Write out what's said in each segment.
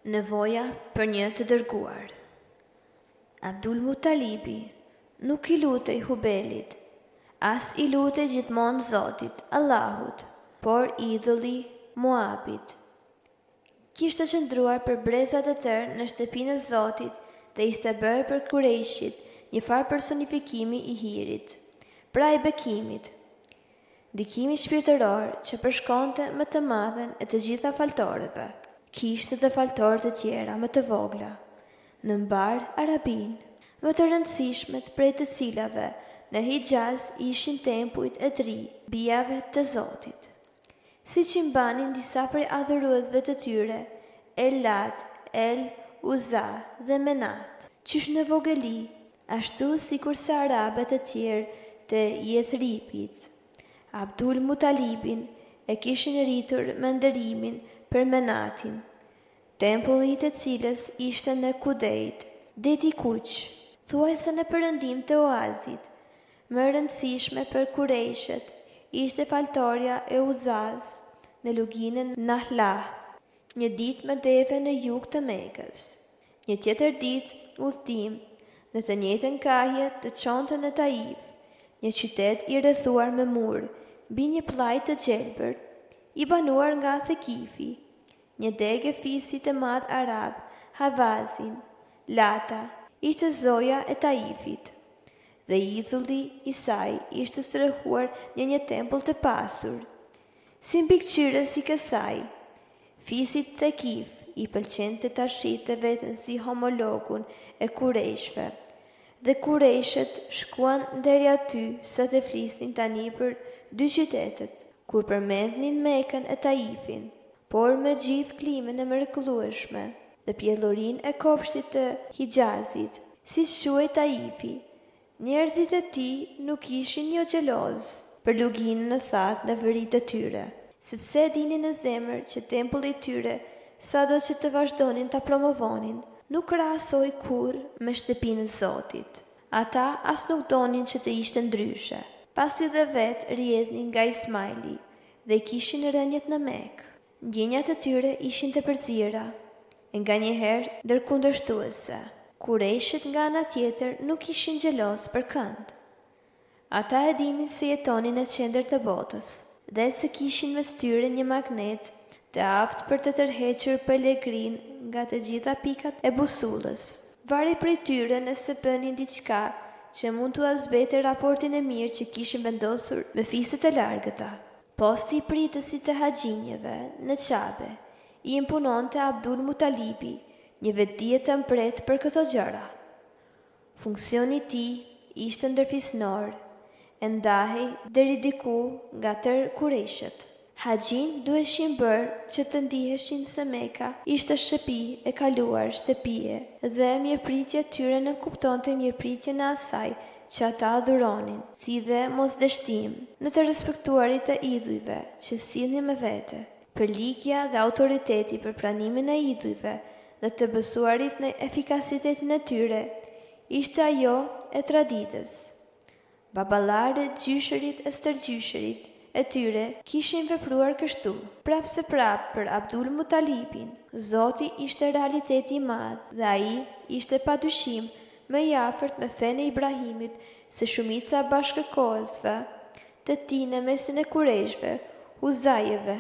Nevoja për një të dërguar. Abdul Mutalibi nuk i lutej Hubelit, as i lutej gjithmonë Zotit, Allahut, por idhulli Muabit. Kishte qëndruar për brezat e tërë në shtëpinë e Zotit dhe ishte bërë për Kurejshit një farë personifikimi i hirit, pra i bekimit, ndikimi shpirtëror që përshkonte më të madhen e të gjitha faltorëve. Kishte dhe faltorë të tjera më të vogla, në mbar Arabin, më të rëndësishmet prej të cilave në Hijaz ishin tempujt e 3 bijave të Zotit. Si që mbanin disa prej adhuruesve të tyre, El Lat, El Uza dhe Menat, qysh në vogëli, ashtu si kurse arabet e tjerë të Jethripit. Abdul Mutalibin e kishin rritur me ndërimin për Menatin, tempulli të cilës ishte në Kudejt, deti Kuq, thuajse në perëndim të oazit. Më rëndësishme për Kurejshet ishte faltoria e Uzaz në luginën Nahlah, një ditë me deve në jug të Mekës, një tjetër ditë udhtim në të njëjtën kahje të çonte në Taif, një qytet i rrethuar me mur, mbi një pllaj të gjelbër, i banuar nga Thekifi, një degë fisit të madh arab, Havazin. Lata ishte zoja e Taifit, dhe idhulli i saj ishte strehuar në një tempull të pasur. Si mbikëqyrës i kësaj, fisit Thekif i pëlqente ta shite veten si homologun e Kurejshve, dhe Kurejshet shkuan deri aty sa të flisnin tani për 2 qytetet, kur përmendnin Mekën e Taifin, por me gjithë klimën e mrekullueshme dhe pjellurin e kopshtit të Hijazit, si quhej Taifi, njerëzit e tij nuk ishin jo xheloz për luginën e thatë në vërit të tyre, sepse dinin në zemër që tempulli i tyre, sado që të vazhdonin ta promovonin, nuk krahasoi kurrë me shtëpinë e Zotit. Ata as nuk donin që të ishte ndryshe, pasi dhe vetë rrjedhnin nga Ismaili dhe kishin rënjet në Mekë. Ndjenjat e tyre ishin të përzira, nga njëherë ndërkundërshtuese. Kurejshit nga ana tjetër nuk ishin xheloz për kënd. Ata e dinin se jetonin në qendër të botës dhe se kishin mes tyre një magnet të aftë për të tërhequr pelegrin nga të gjitha pikat e busullës. Vari prej tyre nëse bënin diçka që mund t'u azbete raportin e mirë që kishin vendosur me fiset e largëta. Posti i pritësit të haxhinjeve në Qabe i impononte Abdul Mutalibi një vetdije të mpret për këto gjëra. Funksioni i tij ishte ndërfisnor, e ndahej deri diku nga tërë Kurejshet. Haxhin duheshin bërë që të ndiheshin se Meka ishte shtëpi e kaluar shtëpie dhe mirëpritja tyre në kuptonte mirëpritjen e asaj që ata adhuronin, si dhe mosdështim në të respektuarit të idhujve që sillnin me vete, përlikja dhe autoriteti për pranimin e idhujve dhe të besuarit në efikasitetin e tyre ishte ajo e traditës. Baballarët, gjyshërit e stërgjyshërit e tyre kishin vepruar kështu. Prapse për Abdul Mutalibin, Zoti ishte realiteti i madh dhe ai ishte padyshim më i afërt me fenë e Ibrahimit se shumica bashkëkohësve të tij në mesin e Kurejshve, Huzajeve,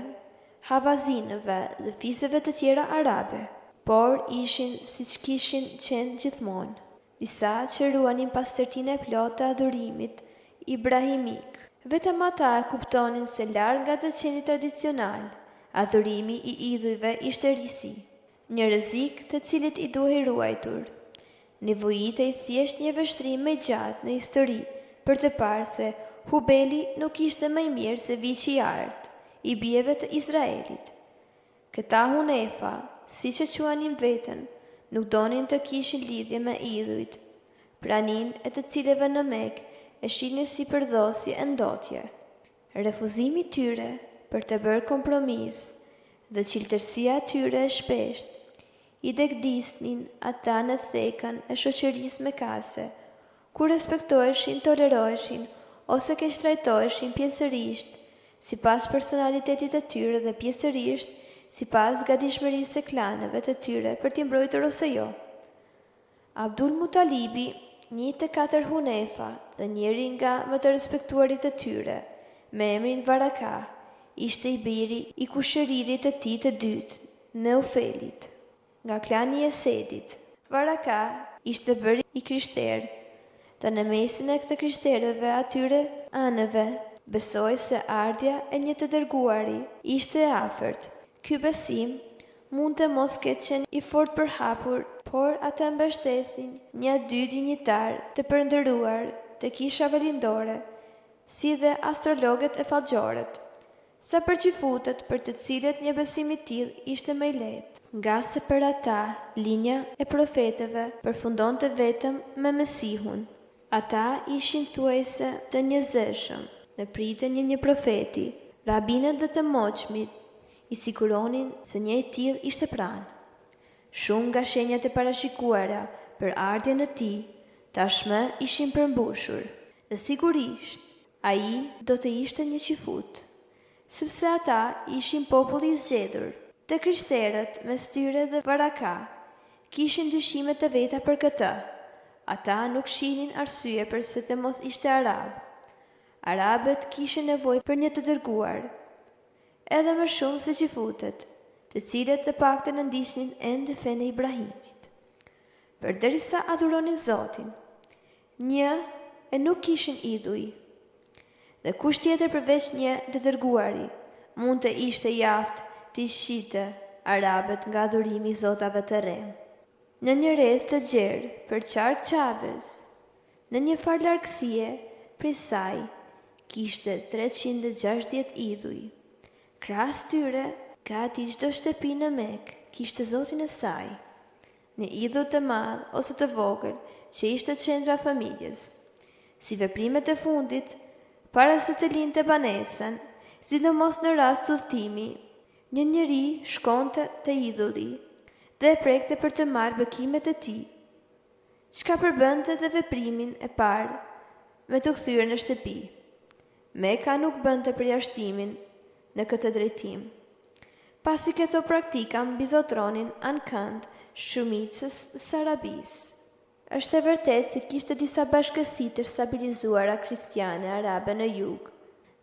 Havazinëve dhe fisëve të tjera arabe, por ishin siç kishin qenë gjithmonë, disa që ruanin pastërtinë e plotë të adhurimit ibrahimik. Vetëm ata e kuptonin se larg nga të qeni tradicional, adhurimi i idhujve ishte risi, një rrezik të cilit i duhej ruajtur. Nevojitej thjesht një vështrim më i gjatë në histori për të parë se Hubeli nuk ishte më i mirë se viçi i artë i bijeve të Izraelit. Këta hunefa, siç e quanin veten, nuk donin të kishin lidhje me idhujt, pranin e të cileve në Mekë e shihnin si përdhosje e ndotje. Refuzimi i tyre për të bërë kompromis dhe çiltërsia e tyre e shpeshtë i degdisnin ata në thekën e shoqërisë mekase, ku respektoheshin, toleroheshin ose keq trajtoheshin pjesërisht, sipas personalitetit të tyre dhe pjesërisht sipas gatishmërisë së klaneve të tyre për t'i mbrojtur ose jo. Abdul Mutalibi, 24 Hunefa dhe njëri nga më të respektuarit të tyre, me emrin Varaka, ishte i biri i kushëririt të tij të dytë, Neufelit, nga klani i Esedit. Varaka ishte bërë i krishterë, dhe në mesin e këtë krishterëve atyre anëve, besoi se ardhja e një të dërguari ishte e afërt. Ky besim mund të mos ketë qenë i fort përhapur, por ata mbështesin një dy dinjitar të përndëruar të kishave lindore, si dhe astrologët e fallxhorët, sa për çifutët për të cilët një besim i tillë ishte më i lehtë, nga se për ata linja e profetëve përfundonte vetëm me Mesihun. Ata ishin thuajse të njëzëshëm, në pritën një profeti, rabinët dhe të moqmit i siguronin se një i tillë ishte pranë. Shumë nga shenjat e parashikuara për ardhjen e tij tashmë ishin përmbushur, dhe sigurisht ai do të ishte një qifut, sepse ata ishin populli i zgjedhur. Të krishterët mes tyre dhe Varaka kishin dyshime të veta për këtë. Ata nuk shihnin arsye përse të mos ishte arab. Arabët kishin nevojë për një të dërguar, edhe më shumë se qifutët, të cilët të paktën e ndiqnin ende fenë e Ibrahimit. Përderisa adhuronin Zotin, një e nuk kishin idhuj, dhe kush tjetër përveç një të dërguari mund të ishte i aftë të shite arabët nga adhurimi i zotave të rem. Në një rreth të gjerë për qark Qabes, në një farë largësie prej saj, kishte 360 idhuj. Krahas tyre, gati çdo shtëpi në Mekë kishte zotin e saj, një idhull të madh ose të vogël që ishte qendra e familjes. Si veprimet e fundit, para se të lindte banesën, sidomos në rast udhëtimi, një njeri shkonte te idhulli dhe e prekte për të marrë bekimet e tij, çka përbënte dhe veprimin e parë me të kthyer në shtëpi. Meka nuk bënte përjashtimin në këtë drejtim, pasi këto praktika mbizotronin ankënd shumicës së Arabisë. Është e vërtetë se kishte disa bashkësi të stabilizuara kristiane arabe në jug,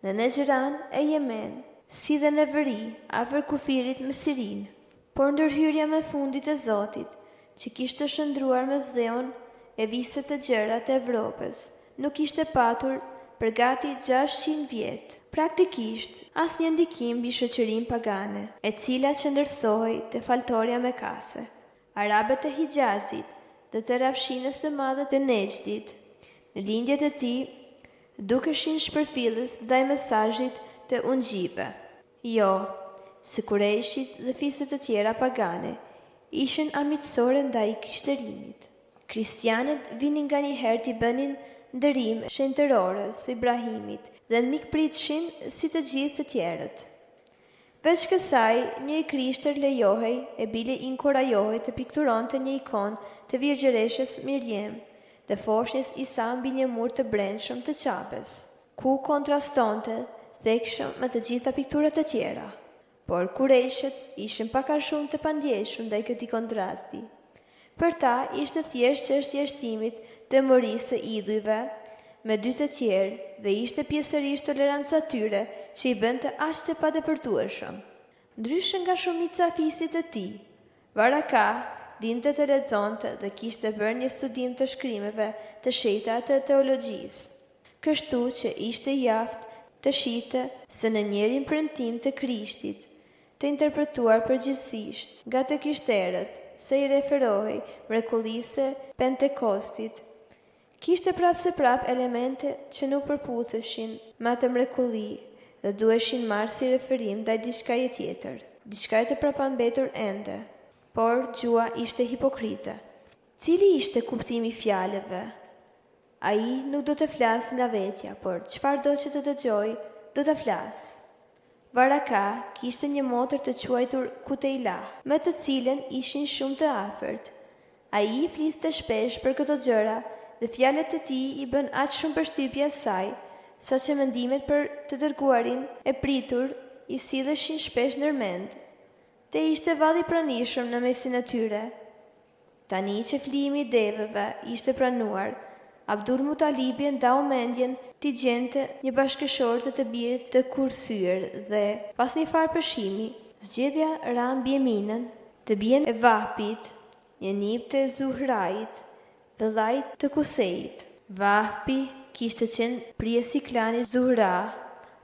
në Nejran e Yemen, si dhe në veri afër kufirit me Sirin. Por ndërhyrja me fundit e Zotit, që kishte shëndruar me dheun e viset të gjëra të Evropës, nuk ishte patur për gati 600 vjet. Praktikisht, asnjë ndikim mbi shoqërinë pagane, e cila qëndërsohej te faltoria mekase. Arabët e Hijazit dhe të rafshinës së madhe të Nejdit, në lindjet e tij, dukeshin shpërfillës ndaj mesazhit të ungjive. Jo, se Kurejshit dhe fiset të tjera pagane ishin armiqësore ndaj kishtërimit. Kristianët vinin nga një herë t'i bënin ndërim shenjtërorës së Ibrahimit dhe mikpritshin si të gjithë të tjerët. Veç kësaj, një i krishtër lejohej e bile inkurajohej të pikturonte një ikon të Virgjëreshës Mirjem dhe foshnjës Isa mbi një mur të brendshëm të Qabes, ku kontrastonte thekshëm me të gjitha pikturat e tjera. Por Kurejshët ishin pak a shumë të pandjeshur ndaj këtij kontrasti. Për ta ishte thjesht çështje e shtimit të morisë së idhujve me dy të tjerë dhe ishte pjesërisht toleranca tyre që i bënte aq të padepërtueshëm. Ndryshe nga shumica fisit të tij, Varaka dinte të lexonte dhe kishte bërë një studim të shkrimeve të shenjta të teologjisë, kështu që ishte i aftë të shite se në njërin premtim të Krishtit, të interpretuar përgjithsisht nga të krishterët, se i referohej mrekullisë Pentekostit, kishte prapse prap elemente që nuk përputheshin me atë mrekulli dhe duheshin marrë si referim ndaj diçkaje tjetër, diçkaje të prapambetur ende, por gjua ishte hipokrite. Cili ishte kuptimi i fjalëve? Ai nuk do të flasë nga vetja, por çfarëdo që të dëgjoj, do të flasë. Varaka kishte një motër të quajtur Kutejla, me të cilën ishin shumë të afërt. Ai fliste shpesh për këto gjëra dhe fjalët e tij i bën aq shumë përshtypje asaj, saqë mendimet për të dërguarin e pritur i silleshin shpesh ndërmend. dhe ishte valli pranishëm në mesin e tyre. Tani që flimi i devëve ishte pranuar, Abdul Mutalibi ndau mendjen t'i gjente një bashkëshorte të birit të kursyer dhe, pas një farë përshimi, zgjedhja ra mbi Eminën, të bien e Vahbit, një nip të Zuhrait, vëllait të Kuseit. Vahbi kishte qenë prijesi i klanit Zuhra,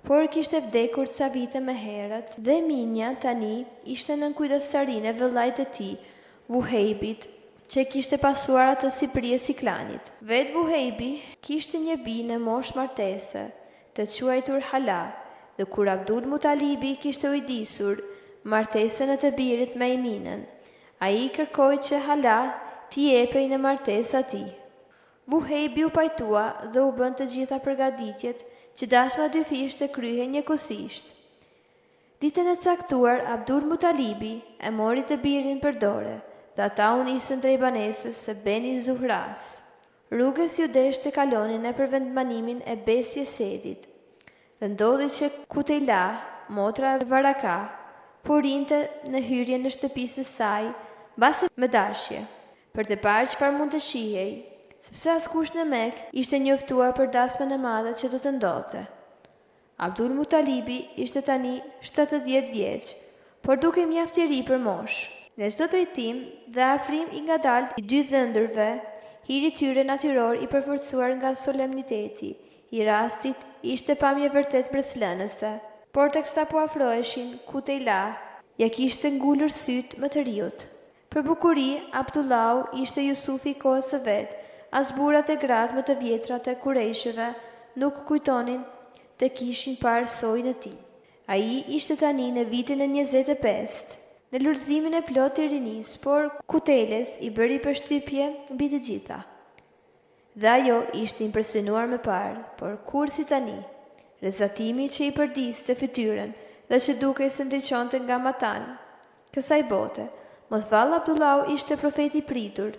por kishte vdekur ca vite më herët dhe Minja tani ishte nën kujdestarinë e vëllait të tij, Vuhejbit, që kishte pasuar atë si prijesi i klanit. Vetë Vuhejbi kishte një bijë në moshë martese, të quajtur Hala, dhe kur Abdul Mutalibi kishte ujdisur martesën e të birit me Eminën, ai kërkoi që Hala t'i jepej në martesë atij. Vuhejbi u pajtua dhe u bën të gjitha përgatitjet që dasma dy fish të kryhen njëkohësisht. Ditën e caktuar, Abdul Mutalibi e mori të birin për dore, dhe ata u nisën drejt banesës së Beni Zuhras. Rrugës ju deshte kalonin e për vendbanimin e Besi Esedit, dhe ndodhi që Kutejla, motra e Varaka, porinte në hyrje në shtëpisë së saj, mbasi me dashje, për të parë çfarë mund të shihej, sepse askush në Mekë ishte njoftuar për dasmën e madhe që do të ndodhte. Abdul Mutalibi ishte tani 70 vjeç, por duke mjaft i ri për moshë. Në çdo drejtim dhe afrim i ngadalt i dy dhëndërve, hiri tyre natyror i përforcuar nga solemniteti i rastit ishte pamje vërtet mbretëlënëse, por teksa po afroheshin, Kutejla ja kishte ngulur syt më të riut. Për bukuri, Abdullahu ishte Jusufi i kohës së vet, as burrat e gratë më të vjetra të Kurejshëve nuk kujtonin të kishin parë sojën e tij. Ai ishte tani në vitin e 25. Në lulëzimin e plot të rinis, por Kuteles i bëri përshtypje mbi të gjitha. Dhe ajo ishte impresionuar më parë, por kur si tani, rezatimi që i përdiste fytyrën dhe që dukej se ndriçonte nga matan, kësaj bote, mos vallë Abdullahu ishte profeti i pritur,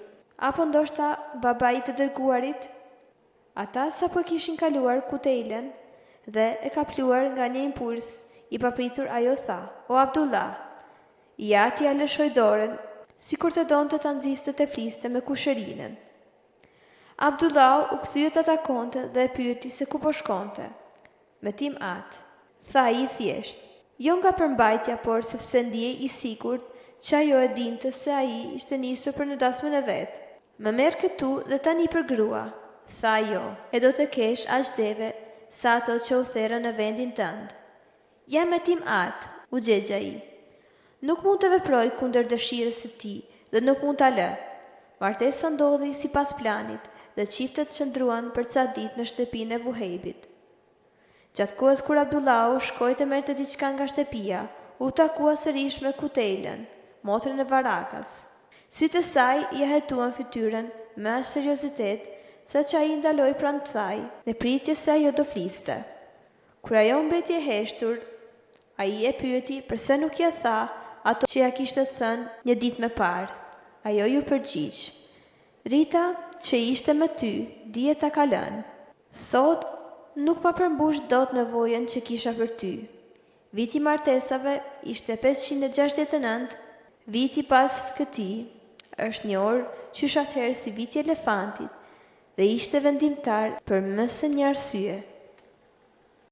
apo ndoshta babai i të dërguarit? Ata sapo kishin kaluar Kutelen dhe e kapluar nga një impuls i papritur, ajo tha: "O Abdullah, ja t'ja lëshoj dorën, si kur të donte ta nxiste të fliste me kushërinën." Abdullahu u kthye të takonte dhe e pyeti se ku po shkonte. "Me tim atë," tha ai thjesht, jo nga përmbajtja, por sepse ndjej i sigurt që ajo e dinte se ai ishte nisur për në dasmën e vet. "Më merr këtu dhe tani për grua," tha ajo, "e do të kesh aq deve sa ato që u therrën në vendin tënd." "Ja me tim atë," u gjegja ai. "Nuk mund të veproj kundër dëshirës së tij dhe nuk mund ta lë." Martesa ndodhi sipas planit dhe çiftet qëndruan për ca ditë në shtëpinë e Vuhejbit. Gjatë kohës kur Abdullahu shkoi të merrte diçka nga shtëpia, u takua sërish me Kutejlen, motrën e Varakas. Sytë e saj ja hetuan fytyrën me aq seriozitet, saqë ai ndaloi pranë saj dhe pritje se ajo do fliste. Kur ajo mbeti e heshtur, ai e pyeti pse nuk ja tha ato që ja kishte thënë një ditë më parë. Ajo ju përgjigj: "Rita që ishte me ty, dije ta ka lënë. Sot nuk pa përmbush dot nevojën që kisha për ty." Viti i martesave ishte 569, viti pas këtij është një orë qysh atëherë si viti i elefantit dhe ishte vendimtar për më së një arsye.